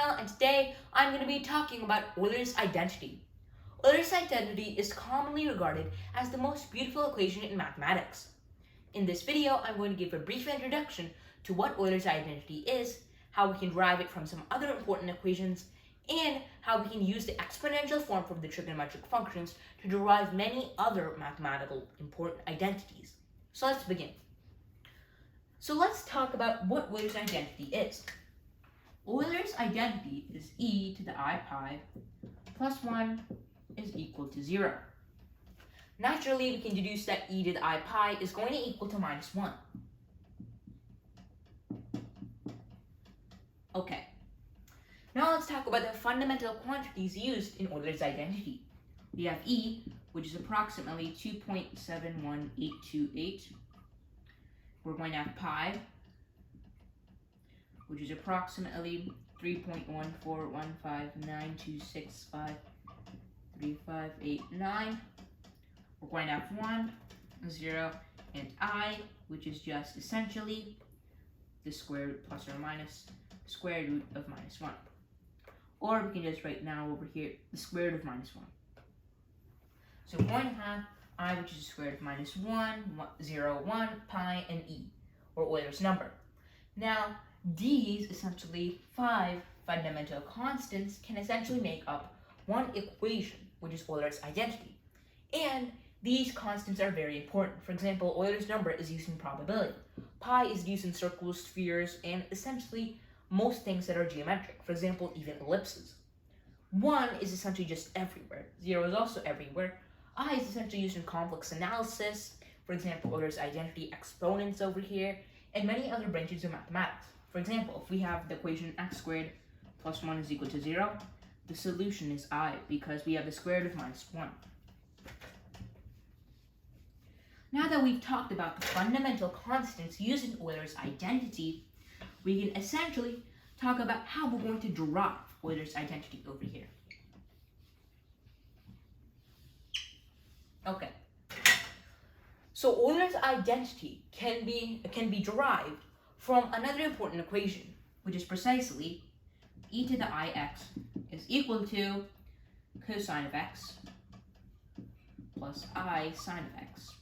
channel, and today I'm going to be talking about Euler's identity. Euler's identity is commonly regarded as the most beautiful equation in mathematics. In this video, I'm going to give a brief introduction to what Euler's identity is, how we can derive it from some other important equations, and how we can use the exponential form from the trigonometric functions to derive many other mathematical important identities. So let's begin. So let's talk about what Euler's identity is. Euler's identity is e to the I pi plus 1 is equal to 0. Naturally, we can deduce that e to the I pi is going to equal to minus 1. Okay. Now let's talk about the fundamental quantities used in Euler's identity. We have e, which is approximately 2.71828. We're going to have pi, which is approximately 3.14159265358 We're going to have 1, 0, and I, which is just essentially the square root plus or minus the square root of minus 1. Or we can just write now over here the square root of minus 1. So we're going to have I, which is the square root of minus 1, 0, 1, pi, and e, or Euler's number. Now, these essentially 5 fundamental constants can essentially make up one equation, which is Euler's identity. And these constants are very important. For example, Euler's number is used in probability. Pi is used in circles, spheres, and essentially most things that are geometric. For example, even ellipses. 1 is essentially just everywhere. 0 is also everywhere. I is essentially used in complex analysis. For example, Euler's identity exponents over here, and many other branches of mathematics. For example, if we have the equation x squared plus 1 is equal to 0, the solution is I, because we have the square root of minus 1. Now that we've talked about the fundamental constants used in Euler's identity, we can essentially talk about how we're going to derive Euler's identity over here. Okay. So Euler's identity can be derived from another important equation, which is precisely e to the ix is equal to cosine of x plus I sine of x.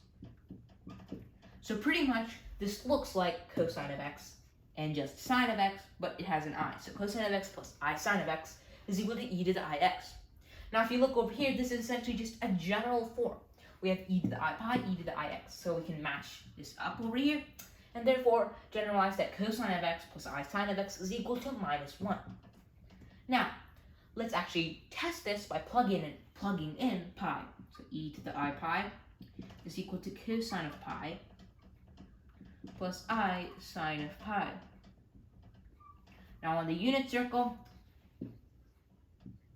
So pretty much this looks like cosine of x and just sine of x, but it has an I. So cosine of x plus I sine of x is equal to e to the ix. Now if you look over here, this is essentially just a general form. We have e to the I pi, e to the ix, so we can match this up over here, and therefore generalize that cosine of x plus I sine of x is equal to minus 1. Now, let's actually test this by plugging in pi. So e to the I pi is equal to cosine of pi plus I sine of pi. Now on the unit circle,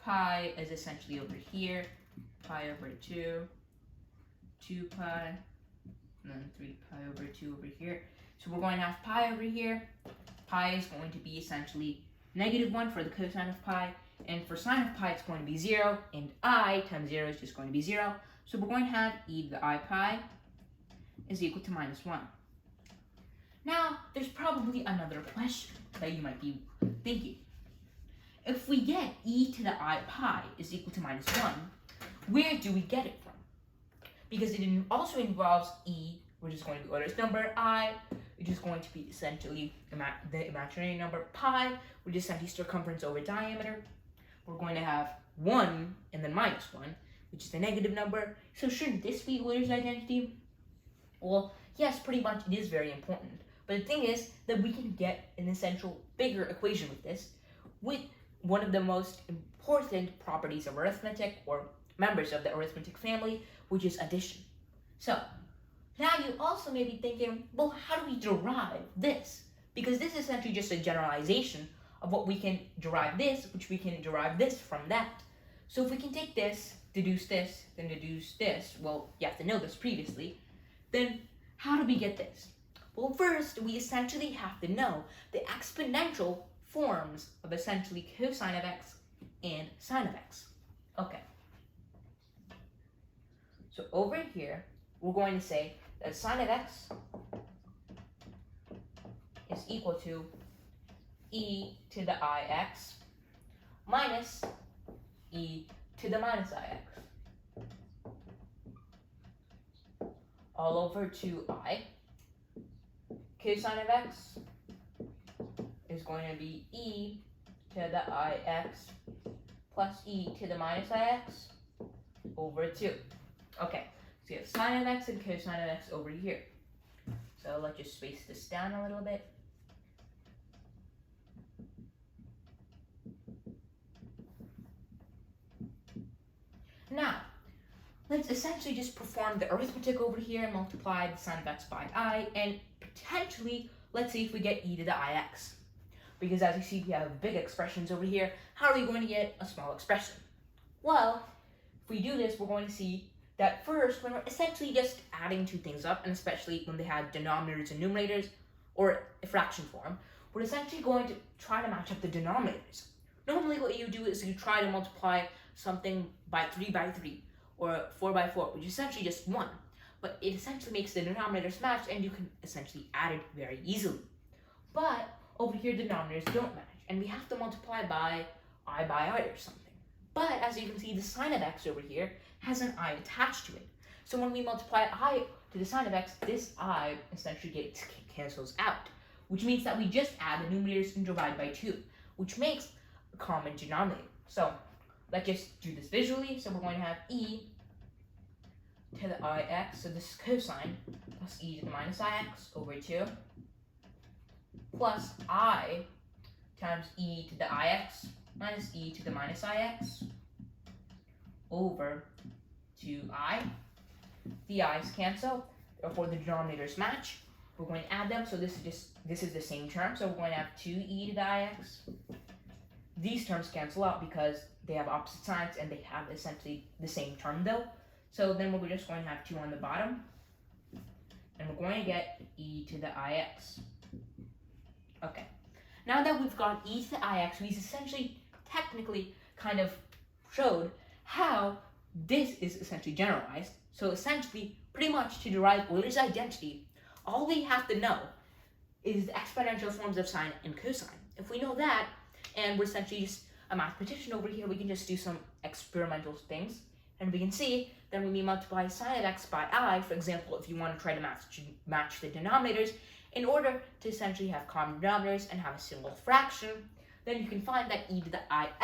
pi is essentially over here, pi over 2 pi, and then 3 pi over 2 over here. So we're going to have pi over here. Pi is going to be essentially negative 1 for the cosine of pi, and for sine of pi it's going to be 0, and I times 0 is just going to be 0. So we're going to have e to the I pi is equal to minus 1. Now, there's probably another question that you might be thinking. If we get e to the I pi is equal to minus 1, where do we get it from? Because it also involves e, which is going to be Euler's number, I, which is going to be essentially the imaginary number, pi, which is essentially circumference over diameter. We're going to have 1 and then minus 1, which is the negative number. So shouldn't this be Euler's identity? Well, yes, pretty much it is very important. But the thing is that we can get an essential bigger equation with this, with one of the most important properties of arithmetic, or members of the arithmetic family, which is addition. So, now you also may be thinking, well, how do we derive this? Because this is essentially just a generalization of what we can derive this, which we can derive this from that. So if we can take this, deduce this, then deduce this, well, you have to know this previously, then how do we get this? Well, first, we essentially have to know the exponential forms of essentially cosine of x and sine of x. Okay. So over here, we're going to say that sine of x is equal to e to the ix minus e to the minus ix all over 2I. Cosine of x is going to be e to the ix plus e to the minus ix over 2. Okay, so you have sine of x and cosine of x over here. So let's just space this down a little bit. Now, let's essentially just perform the arithmetic over here and multiply the sine of x by I, and potentially, let's see if we get e to the ix. Because as you see, we have big expressions over here. How are we going to get a small expression? Well, if we do this, we're going to see that first, when we're essentially just adding two things up, and especially when they have denominators and numerators, or a fraction form, we're essentially going to try to match up the denominators. Normally what you do is you try to multiply something by 3 by 3, or 4 by 4, which is essentially just 1. But it essentially makes the denominators match, and you can essentially add it very easily. But over here, the denominators don't match, and we have to multiply by I or something. But as you can see, the sine of x over here has an I attached to it. So when we multiply I to the sine of x, this I essentially cancels out, which means that we just add the numerators and divide by 2, which makes a common denominator. So let's just do this visually. So we're going to have e to the ix, so this is cosine, plus e to the minus ix over 2, plus I times e to the ix minus e to the minus ix over 2I. The i's cancel, therefore the denominators match. We're going to add them, so this is the same term, so we're going to have 2e to the ix. These terms cancel out because they have opposite signs and they have essentially the same term though. So then we're just going to have 2 on the bottom, and we're going to get e to the ix. Okay, now that we've got e to the ix, we've essentially technically kind of showed how this is essentially generalized. So essentially, pretty much to derive Euler's identity, all we have to know is the exponential forms of sine and cosine. If we know that, and we're essentially just a mathematician over here, we can just do some experimental things, and we can see that when we multiply sine of x by I, for example, if you want to try to match the denominators, in order to essentially have common denominators and have a single fraction, then you can find that e to the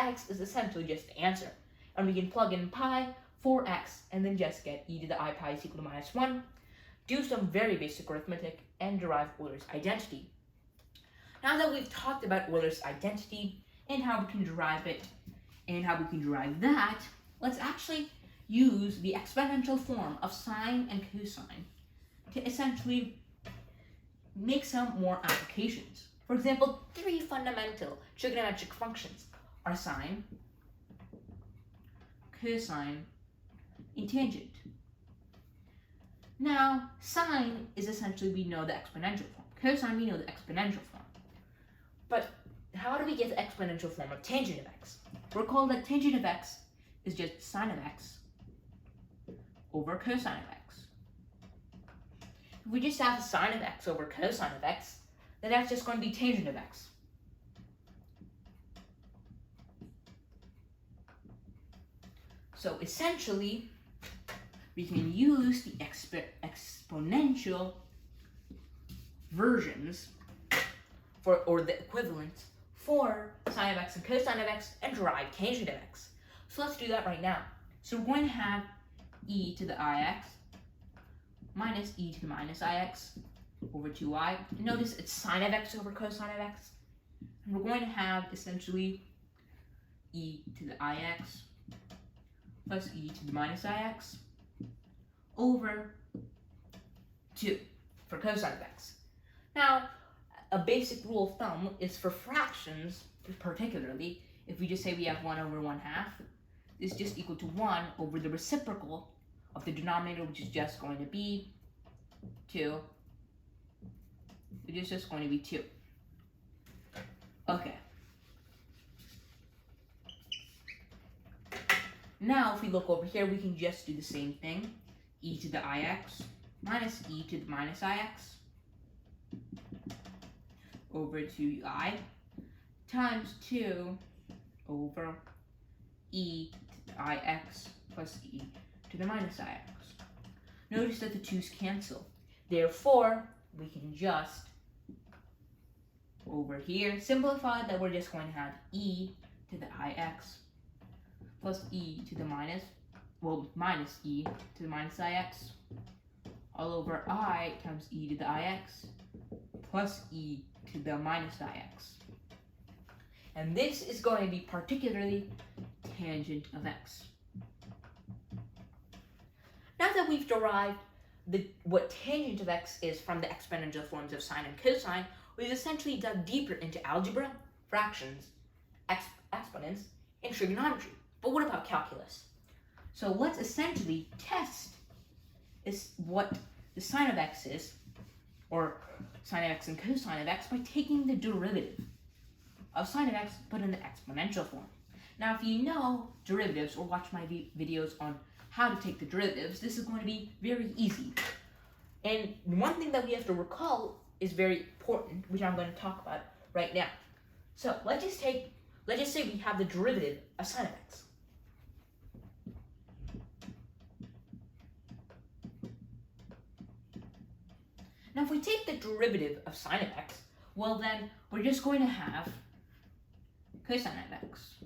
ix is essentially just the answer. And we can plug in pi for x, and then just get e to the I pi is equal to minus 1, do some very basic arithmetic, and derive Euler's identity. Now that we've talked about Euler's identity, and how we can derive it, and how we can derive that, let's actually use the exponential form of sine and cosine to essentially make some more applications. For example, 3 fundamental trigonometric functions are sine, cosine, and tangent. Now, sine is essentially, we know the exponential form. Cosine, we know the exponential form. But how do we get the exponential form of tangent of x? Recall that tangent of x is just sine of x over cosine of x. If we just have sine of x over cosine of x, then that's just going to be tangent of x. So essentially, we can use the exponential versions or the equivalents for sine of x and cosine of x and derive tangent of x. So let's do that right now. So we're going to have e to the ix minus e to the minus ix over 2I. And notice it's sine of x over cosine of x. And we're going to have essentially e to the ix plus e to the minus ix over 2 for cosine of x. Now, a basic rule of thumb is for fractions, particularly, if we just say we have 1 over 1/2, this is just equal to 1 over the reciprocal of the denominator, which is just going to be 2. It is just going to be 2. Okay. Now, if we look over here, we can just do the same thing. E to the ix minus e to the minus ix over 2I times 2 over e to the ix plus e to the minus ix. Notice that the 2's cancel. Therefore, we can just, over here, simplify that we're just going to have e to the ix plus e to the minus e to the minus ix all over I times e to the ix plus e to the minus ix. And this is going to be particularly tangent of x. Now that we've derived what tangent of x is from the exponential forms of sine and cosine, we've essentially dug deeper into algebra, fractions, exponents, and trigonometry. But what about calculus? So let's essentially test what the sine of x is, or sine of x and cosine of x, by taking the derivative of sine of x but in the exponential form. Now if you know derivatives or watch my videos on how to take the derivatives, this is going to be very easy. And one thing that we have to recall is very important, which I'm going to talk about right now. So let's just say we have the derivative of sine of x. Now if we take the derivative of sine of x, well then we're just going to have cosine of x.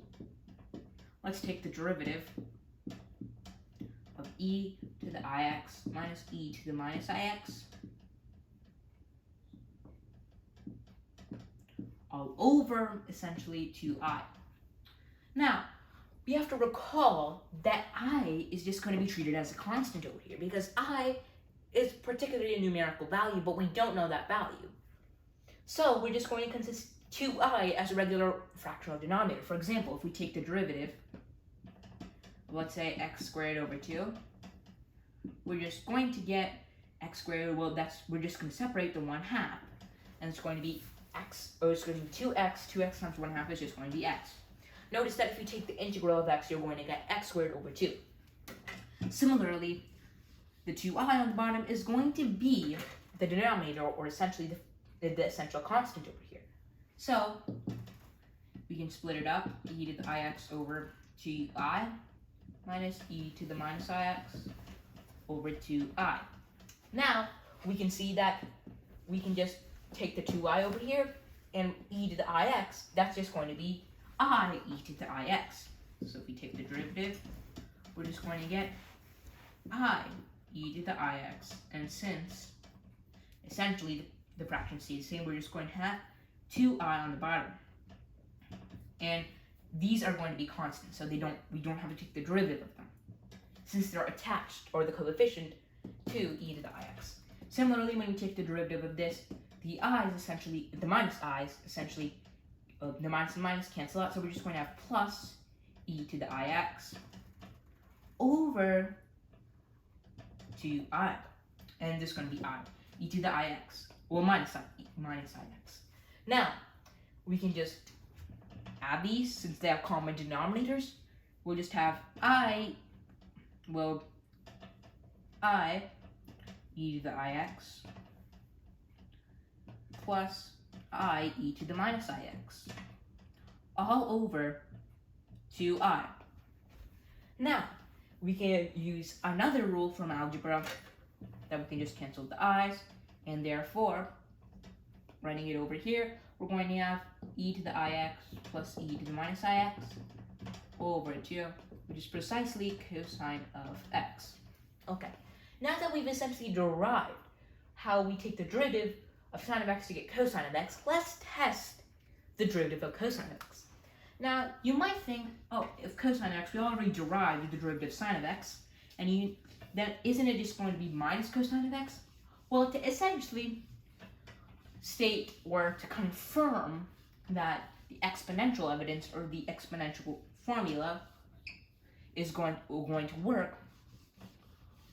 Let's take the derivative of e to the ix minus e to the minus ix all over essentially 2I. Now, we have to recall that I is just going to be treated as a constant over here because I is particularly a numerical value, but we don't know that value. So we're just going to consist 2I as a regular fractional denominator. For example, if we take the derivative, let's say x squared over 2, we're just going to get x squared, well we're just going to separate the 1/2, and it's going to be it's going to be 2x times 1/2 is just going to be x. Notice that if you take the integral of x, you're going to get x squared over 2. Similarly, the 2I on the bottom is going to be the denominator, or essentially the essential constant over here. So we can split it up, e to the ix over 2I minus e to the minus ix over 2I. Now, we can see that we can just take the 2I over here, and e to the ix, that's just going to be I e to the ix. So if we take the derivative, we're just going to get I e to the ix. And since essentially the fraction stays the same, we're just going to have 2I on the bottom. And these are going to be constant, so we don't have to take the derivative of them, since they're attached, or the coefficient, to e to the ix. Similarly, when we take the derivative of this, the i's essentially, the minus i's essentially, the minus and minus cancel out, so we're just going to have plus e to the ix over 2I, and this is going to be I, e to the ix, well minus ix. Now, we can just add these, since they have common denominators. We'll just have I e to the ix plus I e to the minus ix all over 2I. Now, we can use another rule from algebra that we can just cancel the i's, and therefore, running it over here, we're going to have e to the ix plus e to the minus ix over 2, which is precisely cosine of x. Okay, now that we've essentially derived how we take the derivative of sine of x to get cosine of x, let's test the derivative of cosine of x. Now, you might think, oh, if cosine of x, we already derived the derivative of sine of x, and then isn't it just going to be minus cosine of x? Well, to essentially state or to confirm that the exponential evidence, or the exponential formula, is going to work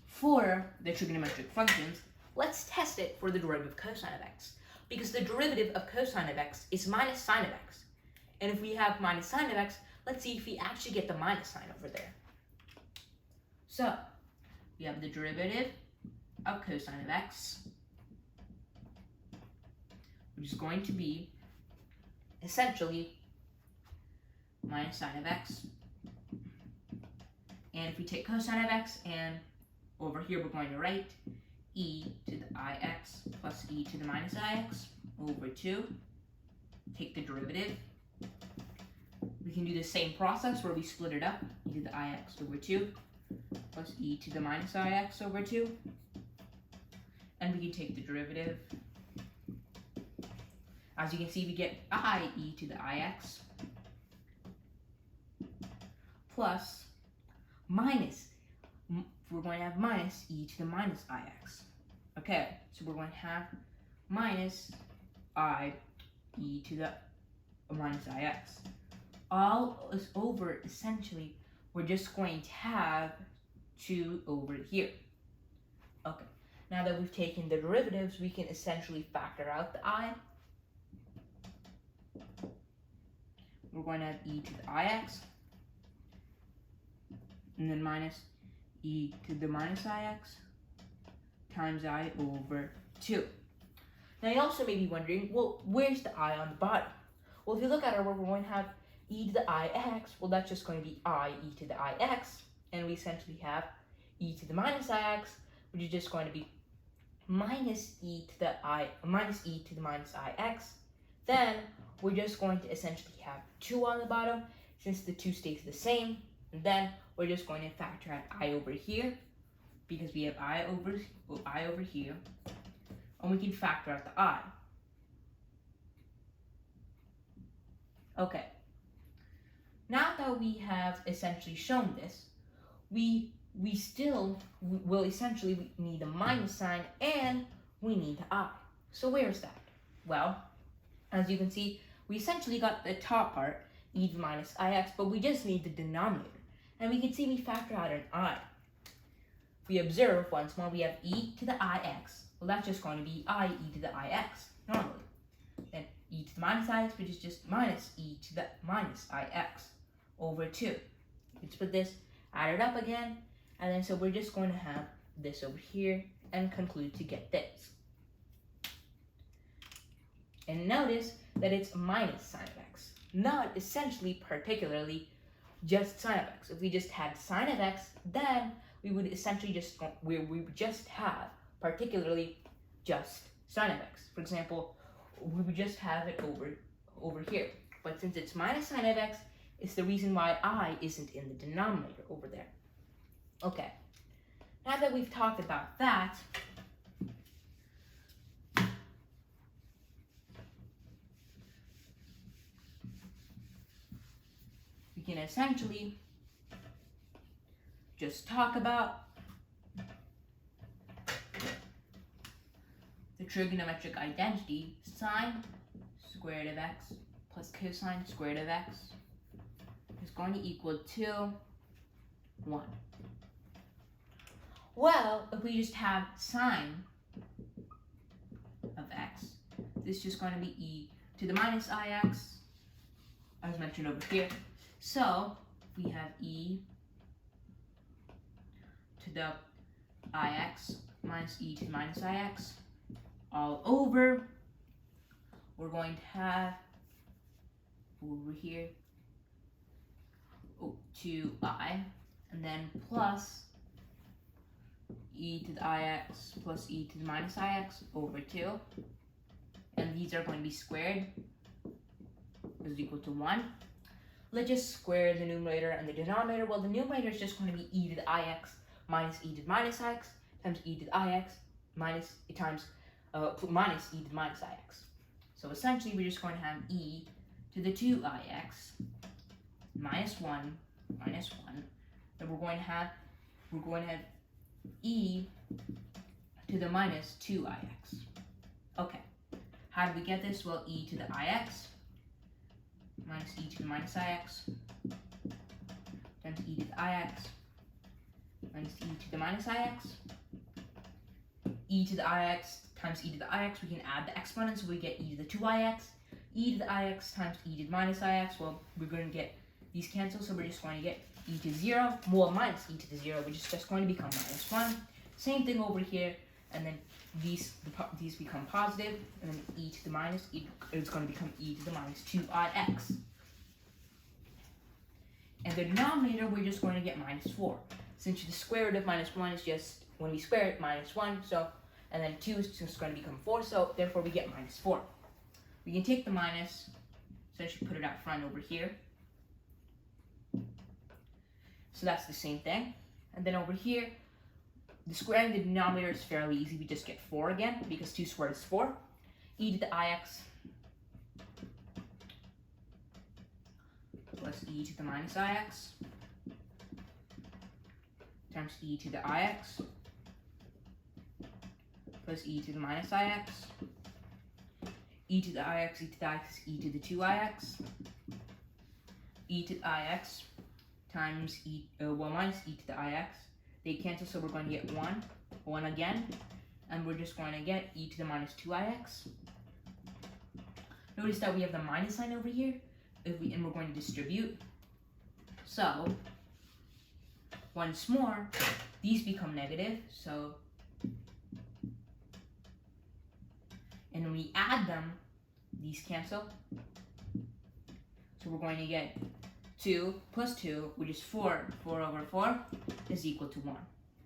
for the trigonometric functions, let's test it for the derivative of cosine of x. Because the derivative of cosine of x is minus sine of x. And if we have minus sine of x, let's see if we actually get the minus sign over there. So, we have the derivative of cosine of x, which is going to be essentially minus sine of x. And if we take cosine of x, and over here we're going to write e to the ix plus e to the minus ix over 2. Take the derivative. We can do the same process where we split it up. E to the ix over 2 plus e to the minus ix over 2. And we can take the derivative. As you can see, we get I e to the ix plus minus, we're going to have minus e to the minus ix. Okay, so we're going to have minus I e to the minus ix. All is over, essentially, we're just going to have 2 over here. Okay, now that we've taken the derivatives, we can essentially factor out the I. We're going to have e to the ix, and then minus e to the minus ix times I over 2. Now you also may be wondering, well, where's the I on the bottom? Well, if you look at our work, we're going to have e to the ix. Well, that's just going to be I e to the ix. And we essentially have e to the minus ix, which is just going to be minus e to the minus ix. Then we're just going to essentially have 2 on the bottom, since the 2 stays the same. And then we're just going to factor out I over here, because we have I over here, and we can factor out the I. Okay. Now that we have essentially shown this, we still will essentially need the minus sign, and we need the I. So where's that? Well, as you can see, we essentially got the top part, e to the minus ix, but we just need the denominator. And we can see we factor out an I. If we observe once more, we have e to the ix. Well, that's just going to be I e to the ix, normally. Then e to the minus ix, which is just minus e to the minus ix over 2. You can split this, add it up again, and then so we're just going to have this over here and conclude to get this. And notice that it's minus sine of x, not essentially particularly just sine of x. If we just had sine of x, then we would essentially just we would just have particularly just sine of x. For example, we would just have it over here. But since it's minus sine of x, it's the reason why I isn't in the denominator over there. Okay. Now that we've talked about that, we can essentially just talk about the trigonometric identity sine squared of x plus cosine squared of x is going to equal to 1. Well, if we just have sine of x, this is just going to be e to the minus ix, as mentioned over here. So we have e to the ix minus e to the minus ix all over. We're going to have over here 2i, and then plus e to the ix plus e to the minus ix over 2. And these are going to be squared, is equal to 1. Let's just square the numerator and the denominator. Well, the numerator is just going to be e to the ix minus e to the minus ix times e to the ix minus e to the minus ix. So essentially, we're just going to have e to the 2ix minus 1. Then we're going to have e to the minus 2ix. Okay. How do we get this? Well, e to the ix minus e to the minus ix times e to the ix minus e to the minus ix. E to the ix times e to the ix, we can add the exponents, so we get e to the 2ix. E to the ix times e to the minus ix, well, we're going to get these cancelled, so we're just going to get e to 0, well, minus e to the 0, which is just going to become minus 1. Same thing over here, and then these become positive, and then e to the minus, it's going to become e to the minus 2ix. And the denominator, we're just going to get minus 4. Since the square root of minus 1 is just, when we square it, minus 1. So, and then 2 is just going to become 4. So, therefore, we get minus 4. We can take the minus. So, I should put it out front over here. So, that's the same thing. And then over here, the squaring the denominator is fairly easy. We just get 4 again, because 2 squared is 4. E to the ix plus e to the minus ix times e to the ix plus e to the minus ix. E to the ix, e to the ix is e to the 2ix. E to the ix times minus e to the ix. They cancel, so we're going to get 1 again, and we're just going to get e to the minus 2ix. Notice that we have the minus sign over here, and we're going to distribute. So, once more, these become negative, so, and when we add them, these cancel. So we're going to get 2 plus 2, which is 4. 4 over 4 is equal to 1.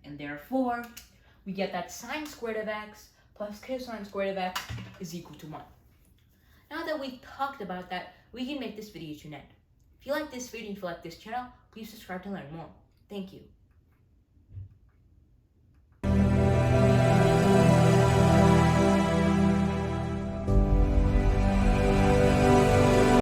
And therefore, we get that sine squared of x plus cosine squared of x is equal to 1. Now that we've talked about that, we can make this video to an end. If you like this video and if you like this channel, please subscribe to learn more. Thank you.